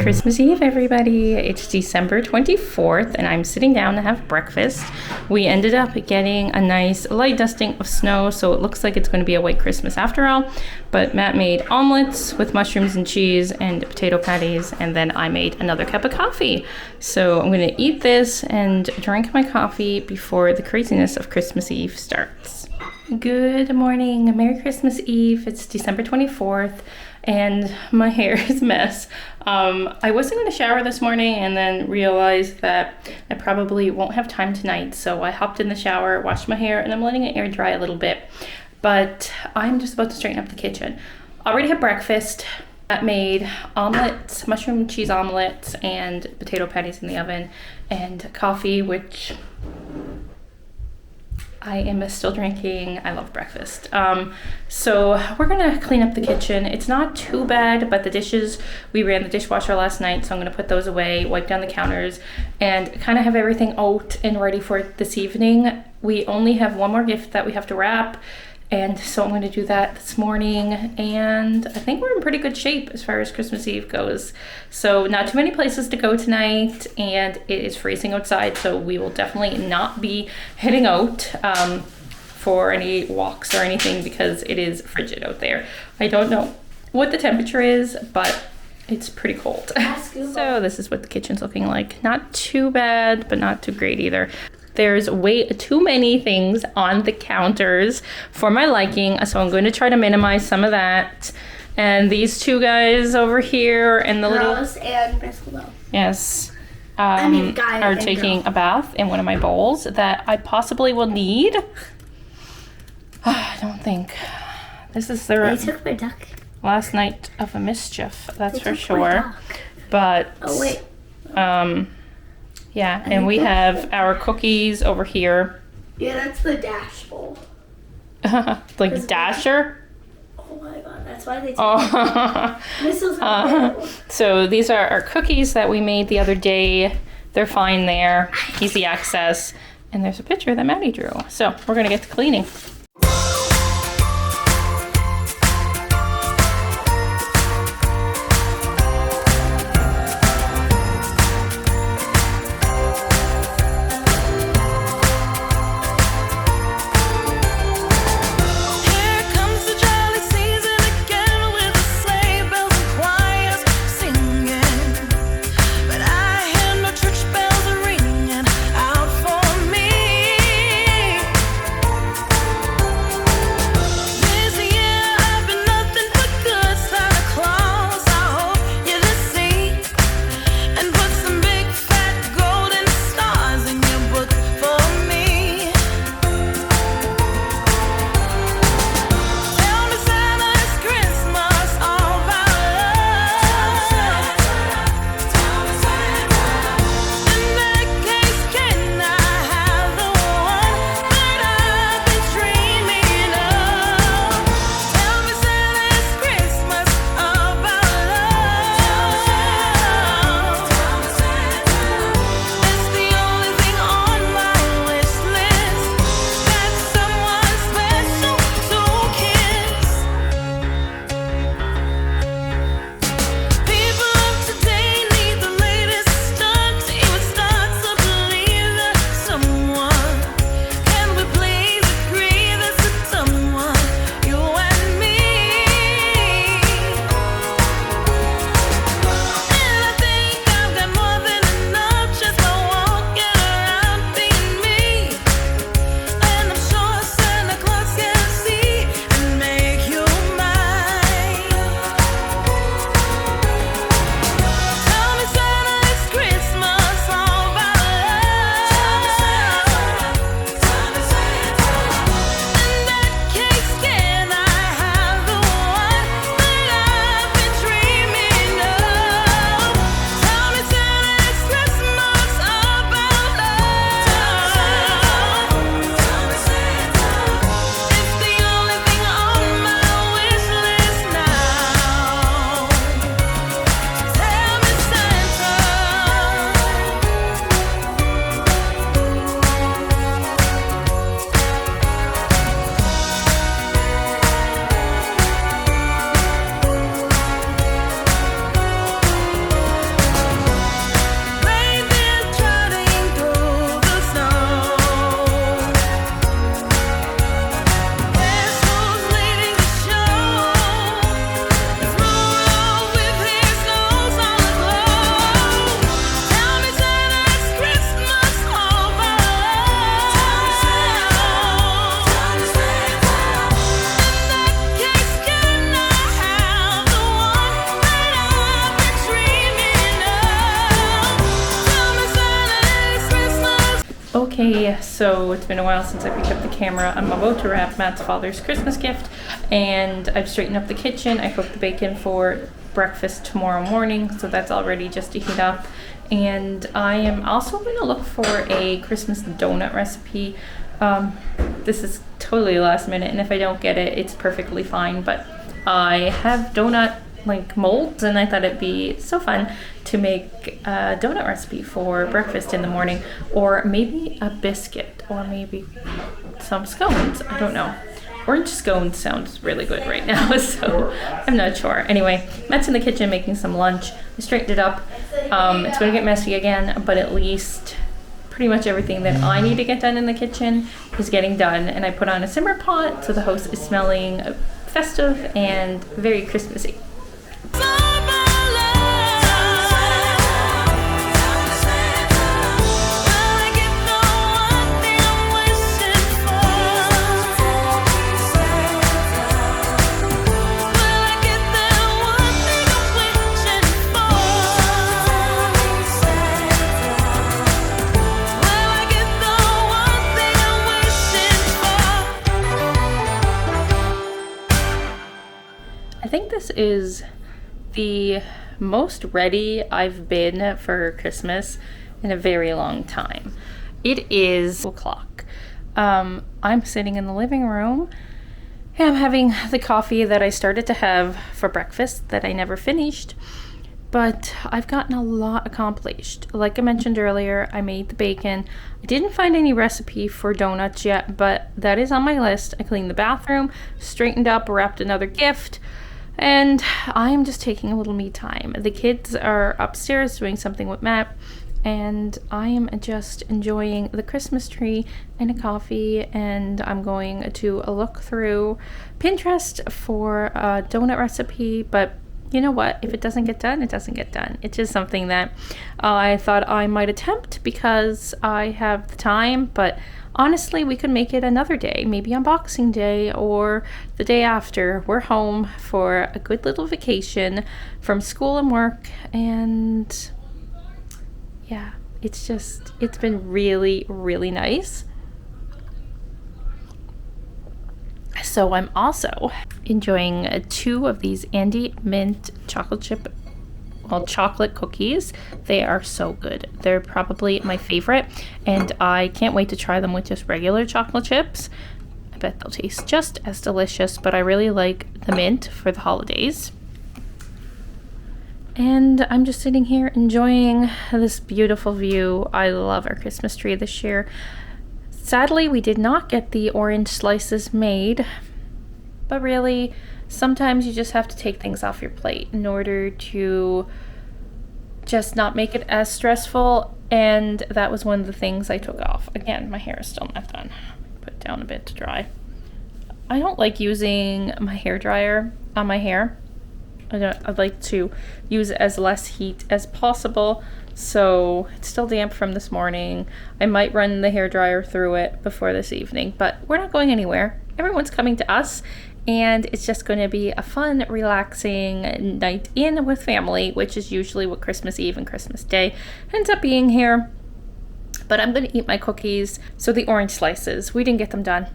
Christmas Eve, everybody. It's December 24th, and I'm sitting down to have breakfast. We ended up getting a nice light dusting of snow, so it looks like it's going to be a white Christmas after all. But Matt made omelets with mushrooms and cheese and potato patties, and then I made another cup of coffee. So I'm going to eat this and drink my coffee before the craziness of Christmas Eve starts. Good morning. Merry Christmas Eve. It's December 24th. And my hair is a mess. I wasn't going to shower this morning and then realized that I probably won't have time tonight. So I hopped in the shower, washed my hair, and I'm letting it air dry a little bit. But I'm just about to straighten up the kitchen. Already had breakfast. I made omelets, mushroom and cheese omelets, and potato patties in the oven, and coffee, which I am still drinking. I love breakfast. So we're gonna clean up the kitchen. It's not too bad, but the dishes, we ran the dishwasher last night, so I'm gonna put those away, wipe down the counters, and kind of have everything out and ready for this evening. We only have one more gift that we have to wrap, and so I'm gonna do that this morning, and I think we're in pretty good shape as far as Christmas Eve goes. So not too many places to go tonight, and it is freezing outside, so we will definitely not be heading out for any walks or anything because it is frigid out there. I don't know what the temperature is, but it's pretty cold. So this is what the kitchen's looking like. Not too bad, but not too great either. There's way too many things on the counters for my liking, so I'm going to try to minimize some of that. And these two guys over here and the Rose and Bristol. Yes, are taking a bath in one of my bowls that I possibly will need. I don't think. This is their They took my duck. last night of a mischief, that's for sure. But oh wait. Yeah, and we have our cookies over here. Yeah, that's the Dash bowl. Like Dasher? Oh my god, that's why they took This is so these are our cookies that we made the other day. They're fine there, easy access. And there's a picture that Maddie drew. So we're gonna get to cleaning. Okay, so it's been a while since I picked up the camera. I'm about to wrap Matt's father's Christmas gift, and I've straightened up the kitchen. I cooked the bacon for breakfast tomorrow morning, so that's all ready just to heat up. And I am also going to look for a Christmas donut recipe. This is totally last minute, and if I don't get it, it's perfectly fine, but I have donut molds, and I thought it'd be so fun to make a donut recipe for breakfast in the morning, or maybe a biscuit, or maybe some scones. I don't know. Orange scones sounds really good right now, so I'm not sure. Anyway, Matt's in the kitchen making some lunch. I straightened it up. It's going to get messy again, but at least pretty much everything that I need to get done in the kitchen is getting done. And I put on a simmer pot, so the house is smelling festive and very Christmassy. I think this is the most ready I've been for Christmas in a very long time. It is 2 o'clock. I'm sitting in the living room and I'm having the coffee that I started to have for breakfast that I never finished, but I've gotten a lot accomplished. Like I mentioned earlier, I made the bacon. I didn't find any recipe for donuts yet, but that is on my list. I cleaned the bathroom, straightened up, wrapped another gift, and I am just taking a little me time. The kids are upstairs doing something with Matt, and I am just enjoying the Christmas tree and a coffee, and I'm going to look through Pinterest for a donut recipe, but you know what? If it doesn't get done, it doesn't get done. It's just something that I thought I might attempt because I have the time, but honestly, we could make it another day, maybe on Boxing Day or the day after. We're home for a good little vacation from school and work, and yeah, it's been really, really nice. So I'm also enjoying 2 of these Andy Mint chocolate cookies. They are so good. They're probably my favorite, and I can't wait to try them with just regular chocolate chips. I bet they'll taste just as delicious, but I really like the mint for the holidays. And I'm just sitting here enjoying this beautiful view. I love our Christmas tree this year. Sadly, we did not get the orange slices made, but really, sometimes you just have to take things off your plate in order to just not make it as stressful, and that was one of the things I took off. Again, my hair is still not done. Put it down a bit to dry. I don't like using my hair dryer on my hair. I'd like to use as less heat as possible. So it's still damp from this morning. I might run the hairdryer through it before this evening, but we're not going anywhere. Everyone's coming to us, and it's just going to be a fun, relaxing night in with family, which is usually what Christmas Eve and Christmas Day ends up being here. But I'm going to eat my cookies. So the orange slices, we didn't get them done.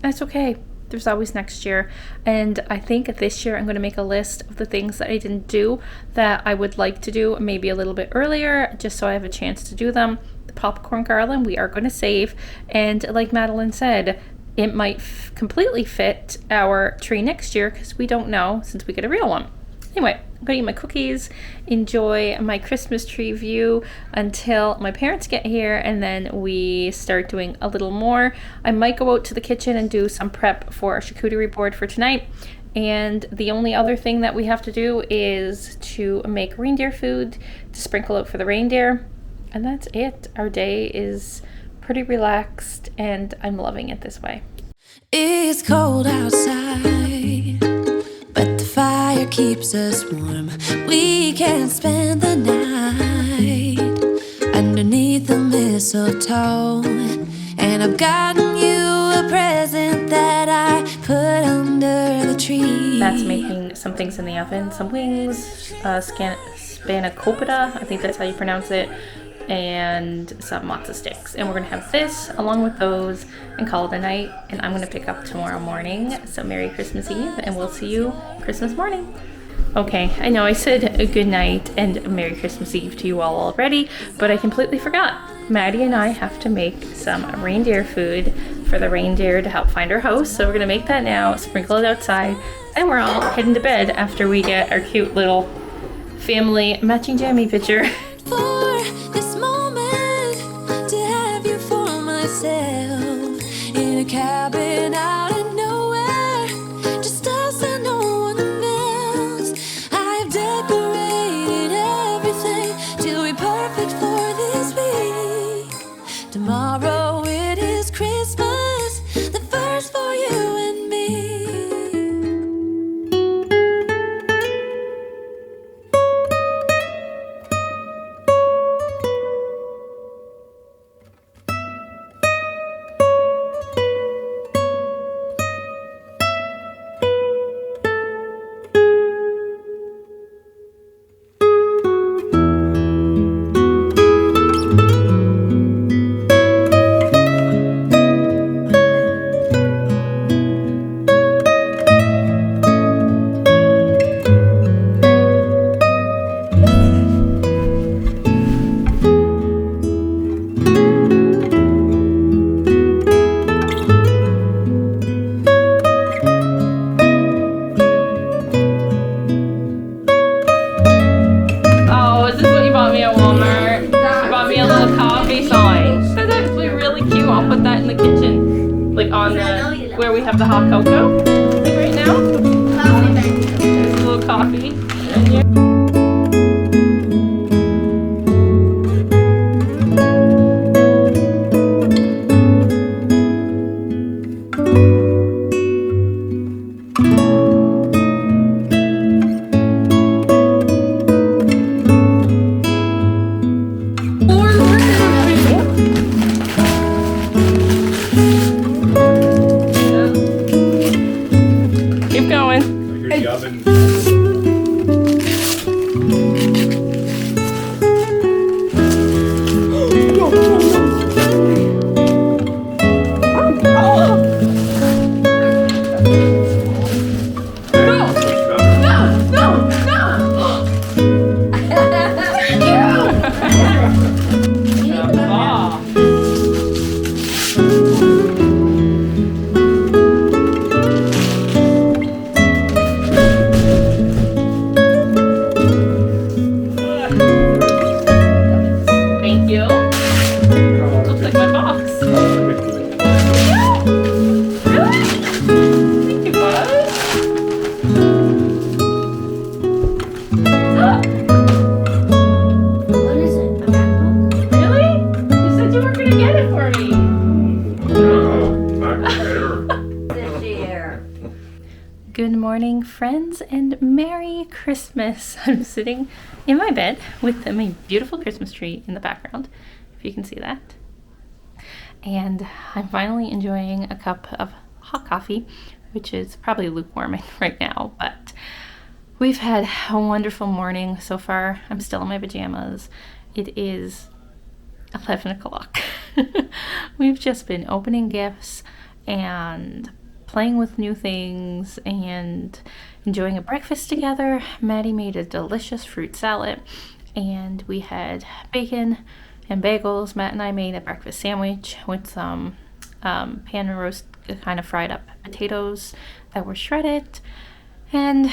That's okay. There's always next year, and I think this year I'm going to make a list of the things that I didn't do that I would like to do maybe a little bit earlier, just so I have a chance to do them. The popcorn garland we are going to save, and like Madeline said, it might completely fit our tree next year because we don't know since we get a real one. Anyway, I'm going to eat my cookies, enjoy my Christmas tree view until my parents get here, and then we start doing a little more. I might go out to the kitchen and do some prep for our charcuterie board for tonight. And the only other thing that we have to do is to make reindeer food to sprinkle out for the reindeer. And that's it. Our day is pretty relaxed, and I'm loving it this way. It's cold outside, but the fire keeps us warm. We can spend the night underneath the mistletoe, and I've gotten you a present that I put under the tree. That's making some things in the oven, some wings, spanakopita, I think that's how you pronounce it, and some matzo sticks. And we're gonna have this along with those and call it a night. And I'm gonna pick up tomorrow morning. So Merry Christmas Eve, and we'll see you Christmas morning. Okay, I know I said a good night and Merry Christmas Eve to you all already, but I completely forgot. Maddie and I have to make some reindeer food for the reindeer to help find our house. So we're gonna make that now, sprinkle it outside, and we're all heading to bed after we get our cute little family matching jammy picture. For this moment, to have you for myself in a cabin out of nowhere, just us and no one else. I've decorated everything till we're perfect for this week. Tomorrow it is Christmas, the first for you and me. Oh, is this what you bought me at Walmart? You bought me a little coffee sign. That's actually really cute. I'll put that in the kitchen. Like on the, where we have the hot cocoa. Like right now. There's a little coffee. And here. Keep going. Your oven. Thank you. Looks like my box. Really? Thank you, bud. What is it? A MacBook? Really? You said you were gonna get it for me. This year. Good morning, friends, and Merry Christmas. I'm sitting in my bed with my beautiful Christmas tree in the background, if you can see that. And I'm finally enjoying a cup of hot coffee, which is probably lukewarm right now, but we've had a wonderful morning so far. I'm still in my pajamas. It is 11 o'clock. We've just been opening gifts and playing with new things and enjoying a breakfast together. Maddie made a delicious fruit salad, and we had bacon and bagels. Matt and I made a breakfast sandwich with some pan roast kind of fried up potatoes that were shredded, and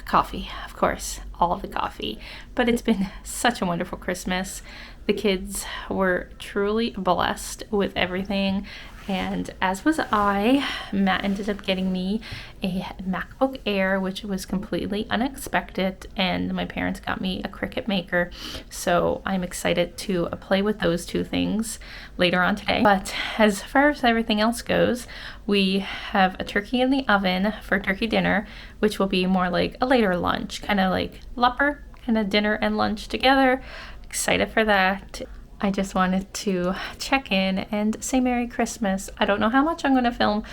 coffee, of course, all of the coffee. But it's been such a wonderful Christmas. The kids were truly blessed with everything, and as was I. Matt ended up getting me a MacBook Air, which was completely unexpected, and my parents got me a Cricut Maker, so I'm excited to play with those two things later on today. But as far as everything else goes, we have a turkey in the oven for turkey dinner, which will be more like a later lunch, kind of like Lupper, kind of dinner and lunch together. Excited for that. I just wanted to check in and say Merry Christmas. I don't know how much I'm going to film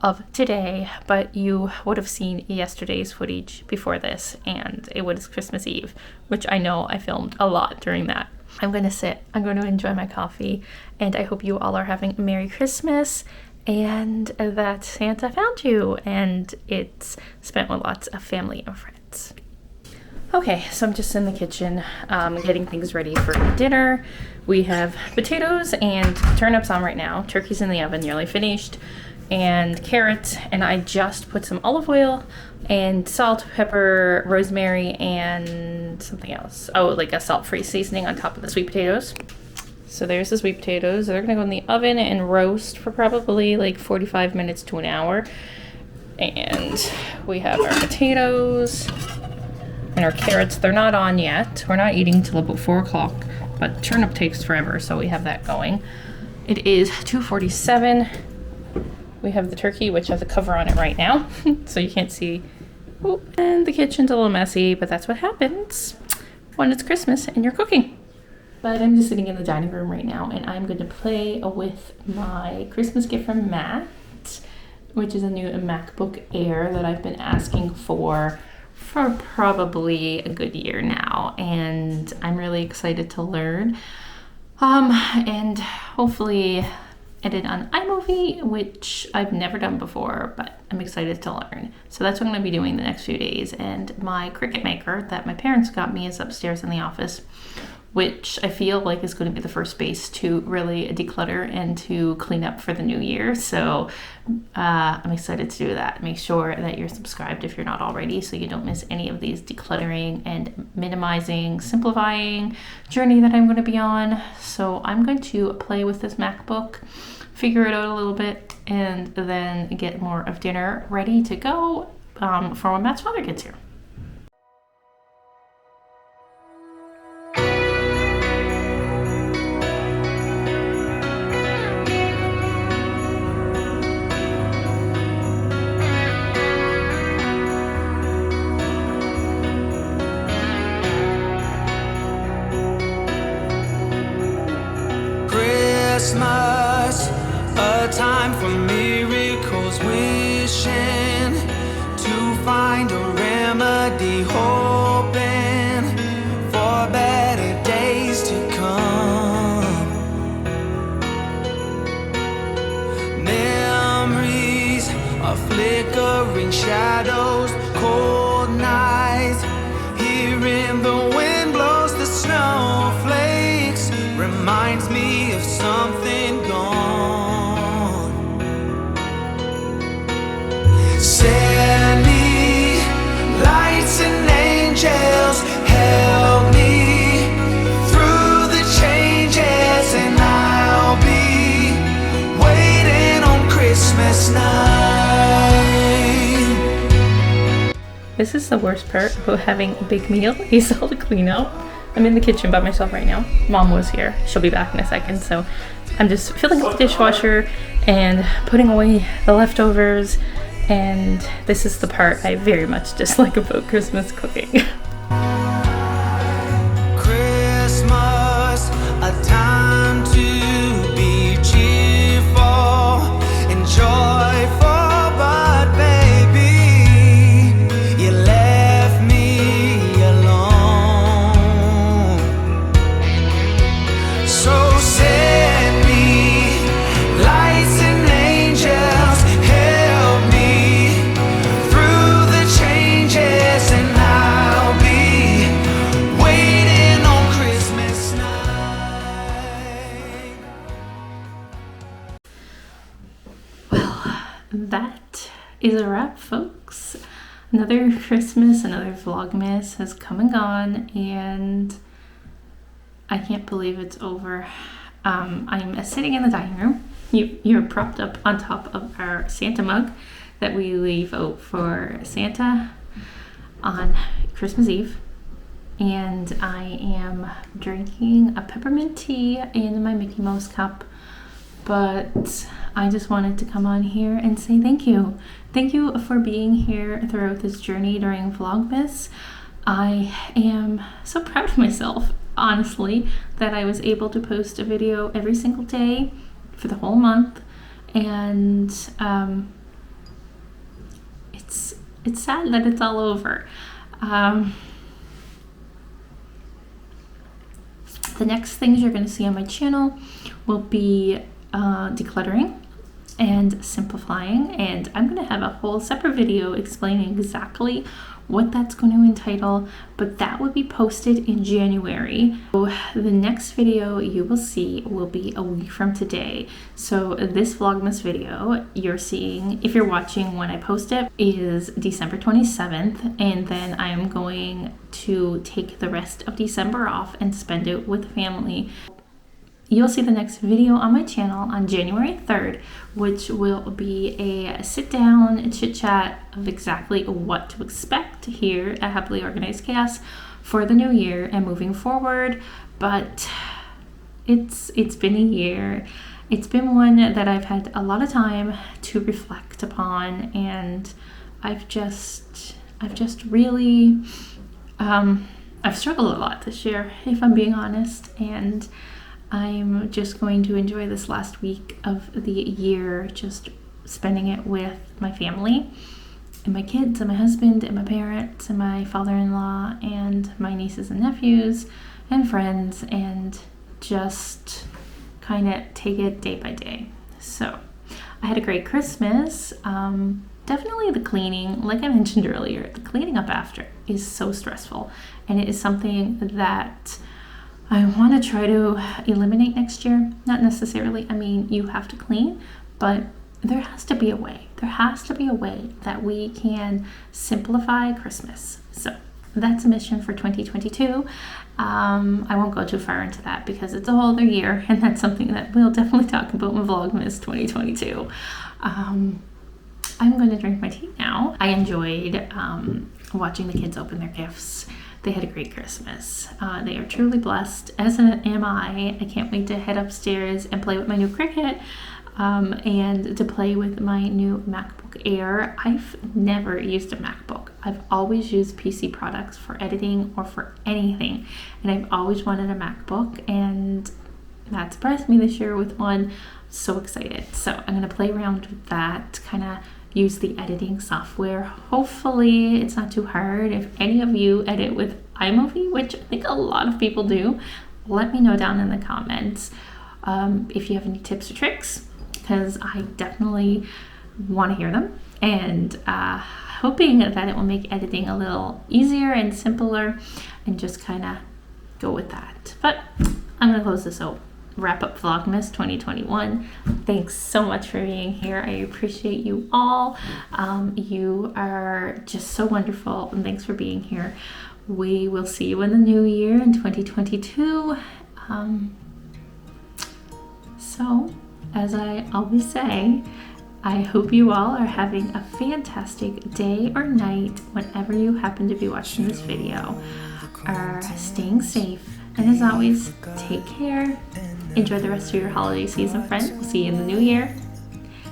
of today, but you would have seen yesterday's footage before this, and it was Christmas Eve, which I know I filmed a lot during that. I'm going to sit, I'm going to enjoy my coffee, and I hope you all are having a Merry Christmas and that Santa found you and it's spent with lots of family and friends. Okay, so I'm just in the kitchen getting things ready for dinner. We have potatoes and turnips on right now. Turkey's in the oven, nearly finished, and carrots, and I just put some olive oil and salt, pepper, rosemary, and something else. Oh, like a salt-free seasoning on top of the sweet potatoes. So there's the sweet potatoes. They're gonna go in the oven and roast for probably like 45 minutes to an hour. And we have our potatoes and our carrots. They're not on yet. We're not eating till about 4 o'clock, but turnip takes forever, so we have that going. It is 2:47. We have the turkey, which has a cover on it right now, so you can't see. Ooh, and the kitchen's a little messy, but that's what happens when it's Christmas and you're cooking. But I'm just sitting in the dining room right now, and I'm going to play with my Christmas gift from Matt, which is a new MacBook Air that I've been asking for probably a good year now, and I'm really excited to learn and hopefully edit on iMovie, which I've never done before, but I'm excited to learn. So that's what I'm going to be doing the next few days. And my Cricut Maker that my parents got me is upstairs in the office, which I feel like is going to be the first space to really declutter and to clean up for the new year. So I'm excited to do that. Make sure that you're subscribed if you're not already, so you don't miss any of these decluttering and minimizing, simplifying journey that I'm going to be on. So I'm going to play with this MacBook, figure it out a little bit, and then get more of dinner ready to go for when Matt's father gets here. Christmas, a time for miracles, wishing to find a remedy, hoping for better days to come. Memories of flickering shadows, cold nights, hearing the wind blows the snowflakes, reminds me of something gone. Send me lights and angels, help me through the changes, and I'll be waiting on Christmas night. This is the worst part about having a big meal is all the cleanup. I'm in the kitchen by myself right now. Mom was here. She'll be back in a second. So I'm just filling up the dishwasher and putting away the leftovers. And this is the part I very much dislike about Christmas cooking. Christmas, a time to be cheerful and joyful, but baby, you left me alone. So send me lights and angels, help me through the changes, and I'll be waiting on Christmas night. Well, that is a wrap, folks. Another Christmas, another Vlogmas has come and gone, and I can't believe it's over. I'm sitting in the dining room. You're propped up on top of our Santa mug that we leave out for Santa on Christmas Eve. And I am drinking a peppermint tea in my Mickey Mouse cup. But I just wanted to come on here and say thank you. Thank you for being here throughout this journey during Vlogmas. I am so proud of myself, honestly, that I was able to post a video every single day for the whole month. And it's sad that it's all over. The next things you're going to see on my channel will be decluttering and simplifying, and I'm going to have a whole separate video explaining exactly what that's going to entitle, but that will be posted in January. So the next video you will see will be a week from today. So this Vlogmas video you're seeing, if you're watching when I post it, is December 27th, and then I am going to take the rest of December off and spend it with family. You'll see the next video on my channel on January 3rd, which will be a sit down chit chat of exactly what to expect here at Happily Organized Chaos for the new year and moving forward. But it's been a year. It's been one that I've had a lot of time to reflect upon, and I've just really I've struggled a lot this year, if I'm being honest, and I'm just going to enjoy this last week of the year, just spending it with my family and my kids and my husband and my parents and my father-in-law and my nieces and nephews and friends, and just kind of take it day by day. So I had a great Christmas. Definitely the cleaning, like I mentioned earlier, the cleaning up after is so stressful, and it is something that I want to try to eliminate next year. Not necessarily, I mean, you have to clean, but there has to be a way. There has to be a way that we can simplify Christmas. So that's a mission for 2022. I won't go too far into that because it's a whole other year, and that's something that we'll definitely talk about in Vlogmas 2022. I'm going to drink my tea now. I enjoyed watching the kids open their gifts. They had a great Christmas. They are truly blessed, as am I. I can't wait to head upstairs and play with my new Cricut and to play with my new MacBook Air. I've never used a MacBook. I've always used PC products for editing or for anything, and I've always wanted a MacBook, and that surprised me this year with one. So excited. So I'm going to play around with that, kind of use the editing software. Hopefully it's not too hard. If any of you edit with iMovie, which I think a lot of people do, let me know down in the comments if you have any tips or tricks, because I definitely want to hear them, and hoping that it will make editing a little easier and simpler, and just kind of go with that. But I'm going to close this out. Wrap up Vlogmas 2021. Thanks so much for being here. I appreciate you all. You are just so wonderful, and thanks for being here. We will see you in the new year in 2022. So, as I always say, I hope you all are having a fantastic day or night whenever you happen to be watching this video, are staying safe, and as always, take care. Enjoy the rest of your holiday season, friends. We'll see you in the new year.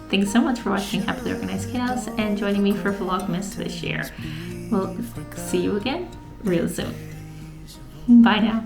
Thanks so much for watching Happily Organized Chaos and joining me for Vlogmas this year. We'll see you again real soon. Bye now.